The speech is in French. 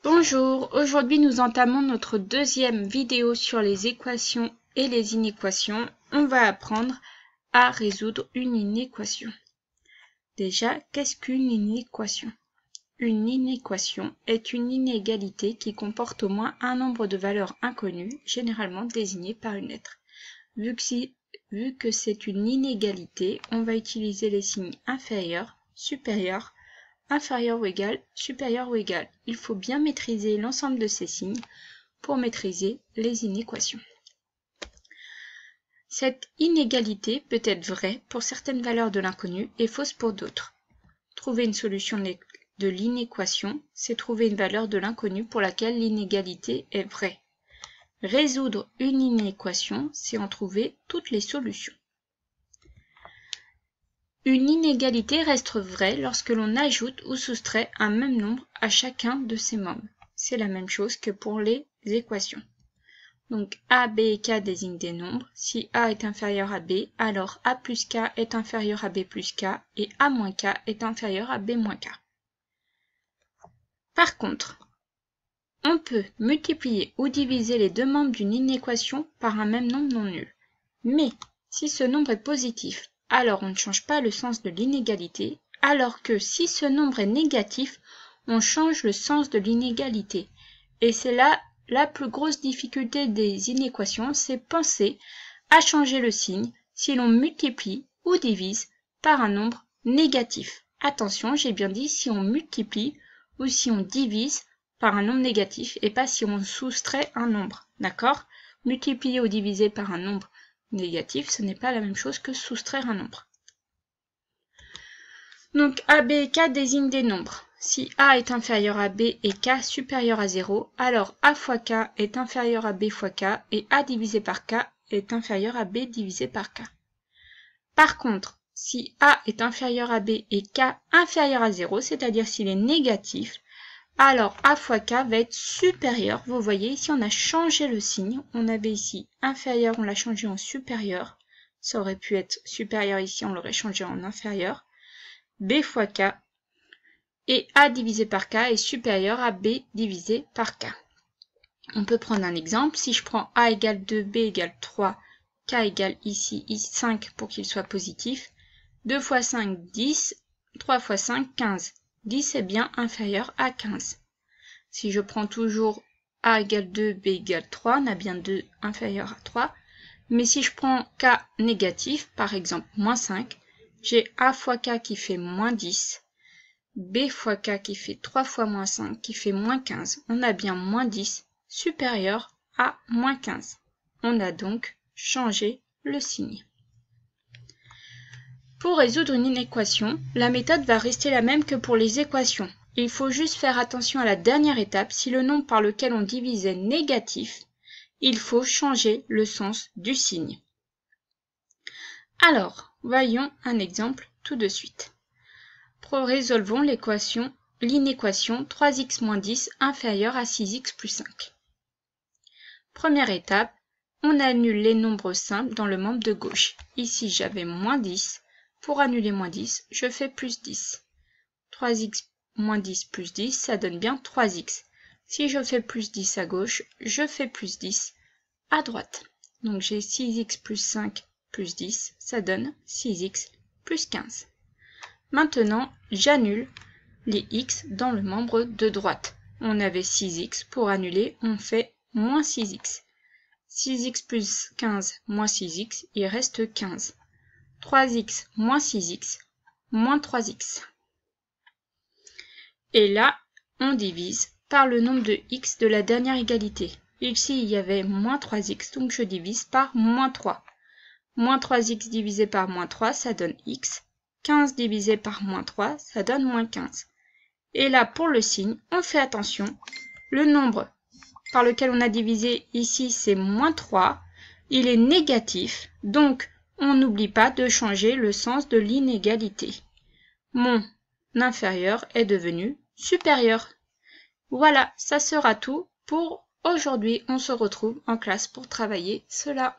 Bonjour, aujourd'hui nous entamons notre deuxième vidéo sur les équations et les inéquations. On va apprendre à résoudre une inéquation. Déjà, qu'est-ce qu'une inéquation? Une inéquation est une inégalité qui comporte au moins un nombre de valeurs inconnues, généralement désignées par une lettre. Vu que c'est une inégalité, on va utiliser les signes inférieur, supérieur, inférieur ou égal, supérieur ou égal. Il faut bien maîtriser l'ensemble de ces signes pour maîtriser les inéquations. Cette inégalité peut être vraie pour certaines valeurs de l'inconnu et fausse pour d'autres. Trouver une solution de l'inéquation, c'est trouver une valeur de l'inconnu pour laquelle l'inégalité est vraie. Résoudre une inéquation, c'est en trouver toutes les solutions. Une inégalité reste vraie lorsque l'on ajoute ou soustrait un même nombre à chacun de ses membres. C'est la même chose que pour les équations. Donc A, B et K désignent des nombres. Si A est inférieur à B, alors A plus K est inférieur à B plus K et A moins K est inférieur à B moins K. Par contre, on peut multiplier ou diviser les deux membres d'une inéquation par un même nombre non nul. Mais si ce nombre est positif, alors on ne change pas le sens de l'inégalité, alors que si ce nombre est négatif, on change le sens de l'inégalité. Et c'est là la plus grosse difficulté des inéquations, c'est penser à changer le signe si l'on multiplie ou divise par un nombre négatif. Attention, j'ai bien dit si on multiplie ou si on divise par un nombre négatif et pas si on soustrait un nombre, d'accord? Multiplier ou diviser par un nombre négatif, ce n'est pas la même chose que soustraire un nombre. Donc A, B et K désignent des nombres. Si A est inférieur à B et K supérieur à 0, alors A fois K est inférieur à B fois K et A divisé par K est inférieur à B divisé par K. Par contre, si A est inférieur à B et K inférieur à 0, c'est-à-dire s'il est négatif, alors A fois K va être supérieur. Vous voyez, ici on a changé le signe. On avait ici inférieur, on l'a changé en supérieur. Ça aurait pu être supérieur ici, on l'aurait changé en inférieur. B fois K. Et A divisé par K est supérieur à B divisé par K. On peut prendre un exemple. Si je prends A égale 2, B égale 3, K égale ici 5 pour qu'il soit positif. 2 fois 5, 10. 3 fois 5, 15. 10 est bien inférieur à 15. Si je prends toujours A égale 2, B égale 3, on a bien 2 inférieur à 3. Mais si je prends K négatif, par exemple moins 5, j'ai A fois K qui fait moins 10. B fois K qui fait 3 fois moins 5 qui fait moins 15. On a bien moins 10 supérieur à moins 15. On a donc changé le signe. Pour résoudre une inéquation, la méthode va rester la même que pour les équations. Il faut juste faire attention à la dernière étape. Si le nombre par lequel on divise est négatif, il faut changer le sens du signe. Alors, voyons un exemple tout de suite. Résolvons l'inéquation 3x moins 10 inférieure à 6x plus 5. Première étape, on annule les nombres simples dans le membre de gauche. Ici, j'avais moins 10. Pour annuler moins 10, je fais plus 10. 3x moins 10 plus 10, ça donne bien 3x. Si je fais plus 10 à gauche, je fais plus 10 à droite. Donc j'ai 6x plus 5 plus 10, ça donne 6x plus 15. Maintenant, j'annule les x dans le membre de droite. On avait 6x, pour annuler, on fait moins 6x. 6x plus 15 moins 6x, il reste 15. 3x moins 6x, moins 3x. Et là, on divise par le nombre de x de la dernière égalité. Ici, il y avait moins 3x, donc je divise par moins 3. Moins 3x divisé par moins 3, ça donne x. 15 divisé par moins 3, ça donne moins 15. Et là, pour le signe, on fait attention. Le nombre par lequel on a divisé ici, c'est moins 3. Il est négatif, donc on n'oublie pas de changer le sens de l'inégalité. Mon inférieur est devenu supérieur. Voilà, ça sera tout pour aujourd'hui. On se retrouve en classe pour travailler cela.